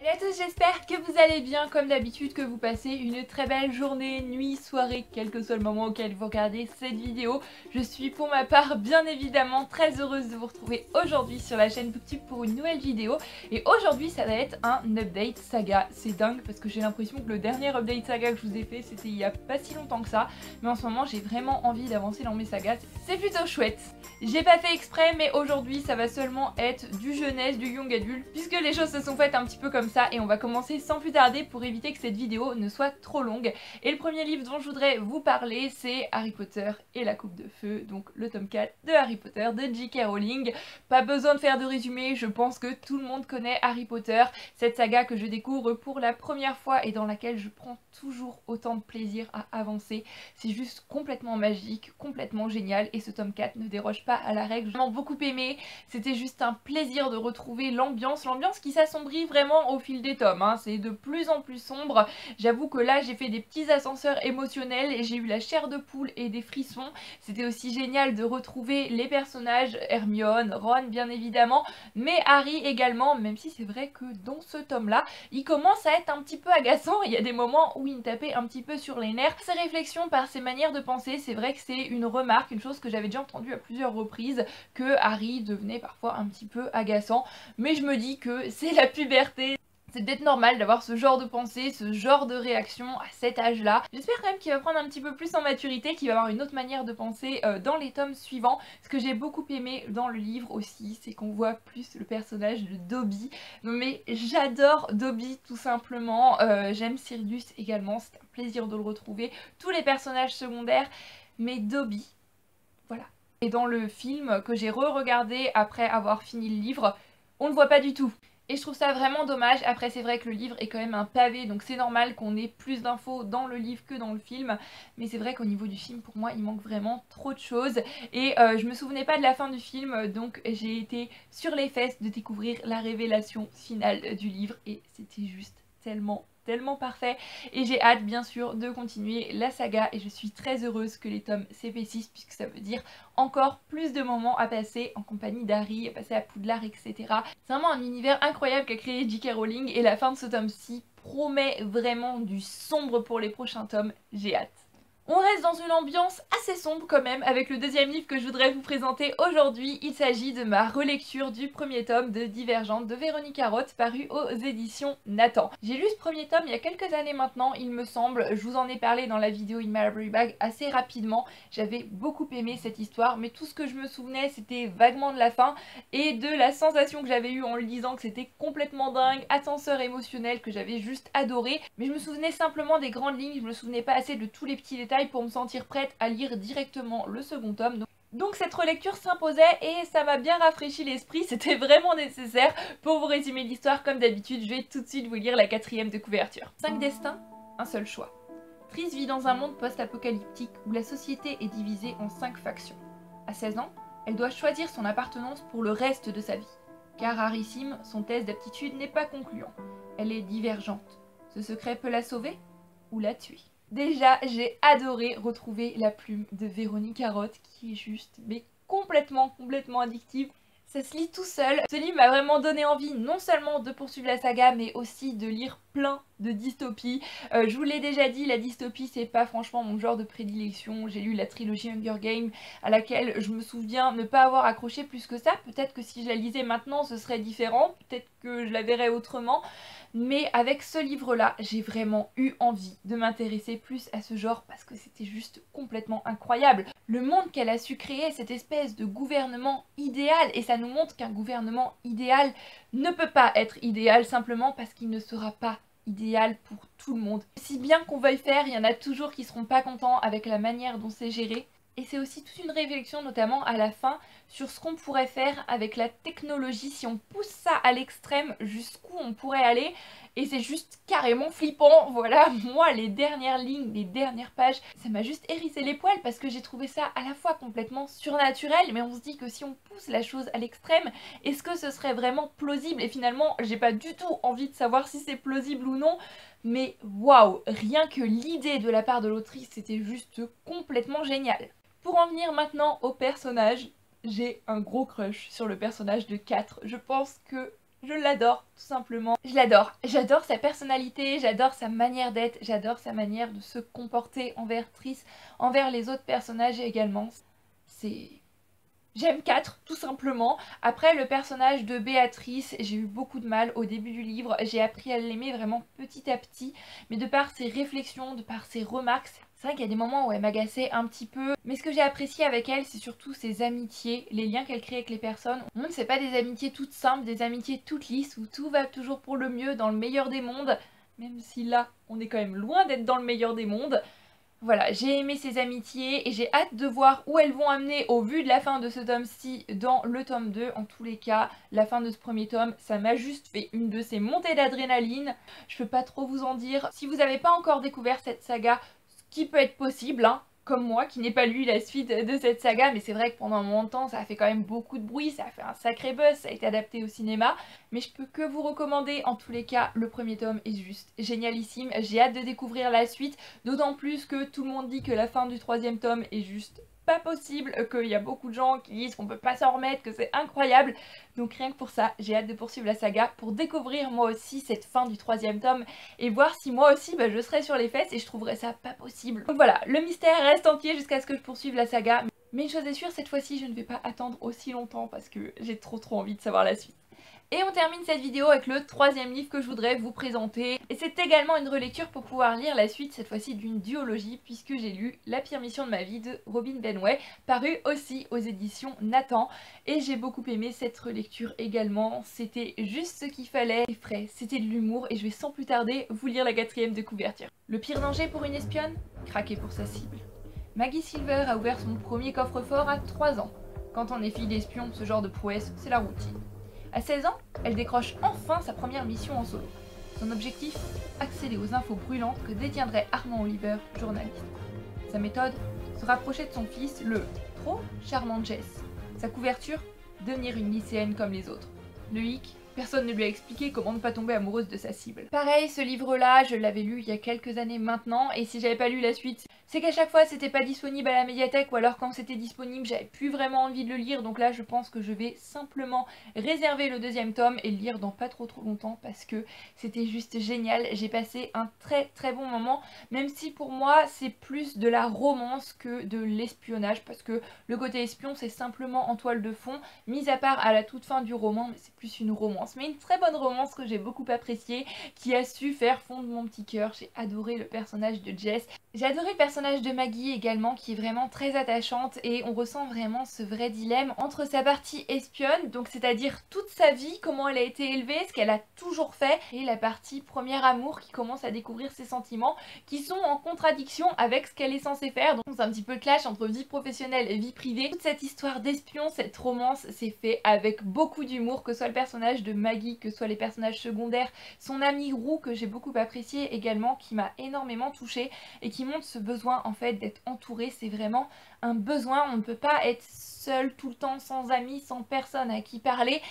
Salut à tous, j'espère que vous allez bien comme d'habitude, que vous passez une très belle journée, nuit, soirée, quel que soit le moment auquel vous regardez cette vidéo. Je suis pour ma part bien évidemment très heureuse de vous retrouver aujourd'hui sur la chaîne Booktube pour une nouvelle vidéo. Et aujourd'hui ça va être un update saga. C'est dingue parce que j'ai l'impression que le dernier update saga que je vous ai fait c'était il y a pas si longtemps que ça. Mais en ce moment j'ai vraiment envie d'avancer dans mes sagas, c'est plutôt chouette. J'ai pas fait exprès mais aujourd'hui ça va seulement être du jeunesse, du young adulte, puisque les choses se sont faites un petit peu comme ça. Et on va commencer sans plus tarder pour éviter que cette vidéo ne soit trop longue. Et le premier livre dont je voudrais vous parler c'est Harry Potter et la Coupe de Feu, donc le tome 4 de Harry Potter de J.K. Rowling. Pas besoin de faire de résumé, je pense que tout le monde connaît Harry Potter, cette saga que je découvre pour la première fois et dans laquelle je prends toujours autant de plaisir à avancer. C'est juste complètement magique, complètement génial et ce tome 4 ne déroge pas à la règle. J'ai vraiment beaucoup aimé, c'était juste un plaisir de retrouver l'ambiance qui s'assombrit vraiment au fil des tomes, hein. C'est de plus en plus sombre. J'avoue que là j'ai fait des petits ascenseurs émotionnels et j'ai eu la chair de poule et des frissons. C'était aussi génial de retrouver les personnages, Hermione, Ron bien évidemment, mais Harry également, même si c'est vrai que dans ce tome là, il commence à être un petit peu agaçant. Il y a des moments où il me tapait un petit peu sur les nerfs. Ses réflexions, par ses manières de penser, c'est vrai que c'est une remarque, une chose que j'avais déjà entendue à plusieurs reprises, que Harry devenait parfois un petit peu agaçant, mais je me dis que c'est la puberté. C'est peut-être normal d'avoir ce genre de pensée, ce genre de réaction à cet âge-là. J'espère quand même qu'il va prendre un petit peu plus en maturité, qu'il va avoir une autre manière de penser dans les tomes suivants. Ce que j'ai beaucoup aimé dans le livre aussi, c'est qu'on voit plus le personnage de Dobby. Mais j'adore Dobby tout simplement. J'aime Sirius également, c'est un plaisir de le retrouver. Tous les personnages secondaires, mais Dobby, voilà. Et dans le film que j'ai re-regardé après avoir fini le livre, on ne le voit pas du tout. Et je trouve ça vraiment dommage. Après c'est vrai que le livre est quand même un pavé, donc c'est normal qu'on ait plus d'infos dans le livre que dans le film. Mais c'est vrai qu'au niveau du film, pour moi, il manque vraiment trop de choses. Et je me souvenais pas de la fin du film, donc j'ai été sur les fesses de découvrir la révélation finale du livre. Et c'était juste tellement parfait et j'ai hâte bien sûr de continuer la saga et je suis très heureuse que les tomes s'épaississent puisque ça veut dire encore plus de moments à passer en compagnie d'Harry, à passer à Poudlard, etc. C'est vraiment un univers incroyable qu'a créé J.K. Rowling et la fin de ce tome-ci promet vraiment du sombre pour les prochains tomes, j'ai hâte. On reste dans une ambiance assez sombre quand même avec le deuxième livre que je voudrais vous présenter aujourd'hui. Il s'agit de ma relecture du premier tome de Divergente de Véronique Roth paru aux éditions Nathan. J'ai lu ce premier tome il y a quelques années maintenant il me semble, je vous en ai parlé dans la vidéo In My Library Bag assez rapidement. J'avais beaucoup aimé cette histoire mais tout ce que je me souvenais c'était vaguement de la fin et de la sensation que j'avais eue en le lisant que c'était complètement dingue, ascenseur émotionnel que j'avais juste adoré. Mais je me souvenais simplement des grandes lignes, je me souvenais pas assez de tous les petits détails pour me sentir prête à lire directement le second tome. Donc cette relecture s'imposait et ça m'a bien rafraîchi l'esprit, c'était vraiment nécessaire. Pour vous résumer l'histoire, comme d'habitude, je vais tout de suite vous lire la quatrième de couverture. 5 destins, un seul choix. Tris vit dans un monde post-apocalyptique où la société est divisée en 5 factions. À 16 ans, elle doit choisir son appartenance pour le reste de sa vie. Car rarissime, son test d'aptitude n'est pas concluant. Elle est divergente. Ce secret peut la sauver ou la tuer. Déjà, j'ai adoré retrouver la plume de Véronique Roth qui est juste, mais complètement addictive. Ça se lit tout seul. Ce livre m'a vraiment donné envie non seulement de poursuivre la saga mais aussi de lire plein de dystopies. Je vous l'ai déjà dit, la dystopie c'est pas franchement mon genre de prédilection. J'ai lu la trilogie Hunger Games à laquelle je me souviens ne pas avoir accroché plus que ça. Peut-être que si je la lisais maintenant ce serait différent, peut-être que je la verrais autrement. Mais avec ce livre-là, j'ai vraiment eu envie de m'intéresser plus à ce genre parce que c'était juste complètement incroyable. Le monde qu'elle a su créer, cette espèce de gouvernement idéal, et ça nous montre qu'un gouvernement idéal ne peut pas être idéal simplement parce qu'il ne sera pas idéal pour tout le monde. Si bien qu'on veuille faire, il y en a toujours qui seront pas contents avec la manière dont c'est géré. Et c'est aussi toute une réflexion, notamment à la fin, sur ce qu'on pourrait faire avec la technologie, si on pousse ça à l'extrême, jusqu'où on pourrait aller. Et c'est juste carrément flippant, voilà, moi les dernières lignes, les dernières pages, ça m'a juste hérissé les poils parce que j'ai trouvé ça à la fois complètement surnaturel, mais on se dit que si on pousse la chose à l'extrême, est-ce que ce serait vraiment plausible? Et finalement, j'ai pas du tout envie de savoir si c'est plausible ou non, mais waouh, rien que l'idée de la part de l'autrice, c'était juste complètement génial. Pour en venir maintenant au personnage, j'ai un gros crush sur le personnage de 4. Je pense que Je l'adore, tout simplement. Je l'adore. J'adore sa personnalité, j'adore sa manière d'être, j'adore sa manière de se comporter envers Triss, envers les autres personnages également. C'est... J'aime 4, tout simplement. Après, le personnage de Béatrice, j'ai eu beaucoup de mal au début du livre. J'ai appris à l'aimer vraiment petit à petit. Mais de par ses réflexions, de par ses remarques, c'est vrai qu'il y a des moments où elle m'agaçait un petit peu. Mais ce que j'ai apprécié avec elle, c'est surtout ses amitiés, les liens qu'elle crée avec les personnes. C'est pas des amitiés toutes simples, des amitiés toutes lisses, où tout va toujours pour le mieux, dans le meilleur des mondes. Même si là, on est quand même loin d'être dans le meilleur des mondes. Voilà, j'ai aimé ces amitiés et j'ai hâte de voir où elles vont amener au vu de la fin de ce tome-ci dans le tome 2. En tous les cas, la fin de ce premier tome, ça m'a juste fait une de ces montées d'adrénaline. Je peux pas trop vous en dire. Si vous n'avez pas encore découvert cette saga, ce qui peut être possible, hein, comme moi qui n'ai pas lu la suite de cette saga, mais c'est vrai que pendant un moment de temps ça a fait quand même beaucoup de bruit, ça a fait un sacré buzz, ça a été adapté au cinéma, mais je peux que vous recommander. En tous les cas, le premier tome est juste génialissime, j'ai hâte de découvrir la suite, d'autant plus que tout le monde dit que la fin du troisième tome est juste pas possible, qu'il y a beaucoup de gens qui disent qu'on peut pas s'en remettre, que c'est incroyable. Donc rien que pour ça, j'ai hâte de poursuivre la saga pour découvrir moi aussi cette fin du troisième tome et voir si moi aussi je serai sur les fesses et je trouverais ça pas possible. Donc voilà, le mystère reste entier jusqu'à ce que je poursuive la saga. Mais une chose est sûre, cette fois-ci je ne vais pas attendre aussi longtemps parce que j'ai trop envie de savoir la suite. Et on termine cette vidéo avec le troisième livre que je voudrais vous présenter. Et c'est également une relecture pour pouvoir lire la suite, cette fois-ci d'une duologie, puisque j'ai lu La pire mission de ma vie de Robin Benway, paru aussi aux éditions Nathan. Et j'ai beaucoup aimé cette relecture également, c'était juste ce qu'il fallait, et frais, c'était de l'humour, et je vais sans plus tarder vous lire la quatrième de couverture. Le pire danger pour une espionne ? Craquer pour sa cible. Maggie Silver a ouvert son premier coffre-fort à 3 ans. Quand on est fille d'espion, ce genre de prouesse, c'est la routine. À 16 ans, elle décroche enfin sa première mission en solo. Son objectif ? Accéder aux infos brûlantes que détiendrait Armand Oliver, journaliste. Sa méthode ? Se rapprocher de son fils, le trop charmant Jess. Sa couverture ? Devenir une lycéenne comme les autres. Le hic ? Personne ne lui a expliqué comment ne pas tomber amoureuse de sa cible. Pareil, ce livre-là, je l'avais lu il y a quelques années maintenant, et si j'avais pas lu la suite, c'est qu'à chaque fois c'était pas disponible à la médiathèque, ou alors quand c'était disponible, j'avais plus vraiment envie de le lire, donc là je pense que je vais simplement réserver le deuxième tome et le lire dans pas trop longtemps, parce que c'était juste génial. J'ai passé un très bon moment, même si pour moi c'est plus de la romance que de l'espionnage, parce que le côté espion c'est simplement en toile de fond, mis à part à la toute fin du roman, mais c'est plus une romance. Mais une très bonne romance que j'ai beaucoup appréciée, qui a su faire fondre mon petit cœur. J'ai adoré le personnage de Jess. J'ai adoré le personnage de Maggie également, qui est vraiment très attachante, et on ressent vraiment ce vrai dilemme entre sa partie espionne, donc c'est-à-dire toute sa vie, comment elle a été élevée, ce qu'elle a toujours fait, et la partie premier amour qui commence à découvrir ses sentiments, qui sont en contradiction avec ce qu'elle est censée faire. Donc c'est un petit peu le clash entre vie professionnelle et vie privée. Toute cette histoire d'espion, cette romance, c'est fait avec beaucoup d'humour, que ce soit le personnage de Maggie, que ce soit les personnages secondaires, son ami Roux que j'ai beaucoup apprécié également, qui m'a énormément touchée et qui montre ce besoin en fait d'être entouré. C'est vraiment un besoin, on ne peut pas être seul tout le temps, sans amis, sans personne à qui parler.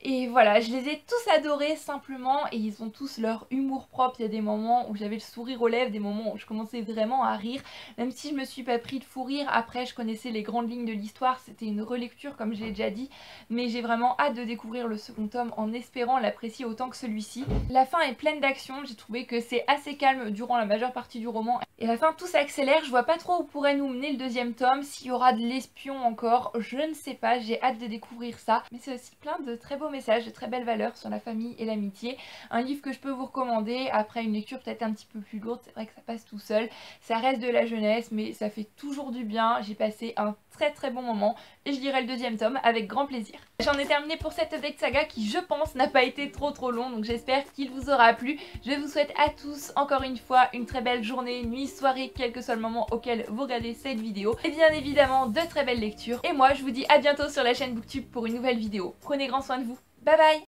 Et voilà, je les ai tous adorés simplement, et ils ont tous leur humour propre. Il y a des moments où j'avais le sourire aux lèvres, des moments où je commençais vraiment à rire, même si je me suis pas pris de fou rire. Après, je connaissais les grandes lignes de l'histoire, c'était une relecture comme je l'ai déjà dit, mais j'ai vraiment hâte de découvrir le second tome en espérant l'apprécier autant que celui-ci. La fin est pleine d'action, j'ai trouvé que c'est assez calme durant la majeure partie du roman, et à la fin tout s'accélère. Je vois pas trop où pourrait nous mener le deuxième tome, s'il y aura de l'espion encore, je ne sais pas, j'ai hâte de découvrir ça. Mais c'est aussi plein de très beaux messages, de très belles valeurs sur la famille et l'amitié. Un livre que je peux vous recommander après une lecture peut-être un petit peu plus lourde, c'est vrai que ça passe tout seul. Ça reste de la jeunesse, mais ça fait toujours du bien. J'ai passé un très bon moment et je lirai le deuxième tome avec grand plaisir. J'en ai terminé pour cette update saga qui, je pense, n'a pas été trop long, donc j'espère qu'il vous aura plu. Je vous souhaite à tous encore une fois une très belle journée, nuit, soirée, quel que soit le moment auquel vous regardez cette vidéo, et bien évidemment de très belles lectures. Et moi je vous dis à bientôt sur la chaîne Booktube pour une nouvelle vidéo. Prenez grand soin de vous. Bye bye.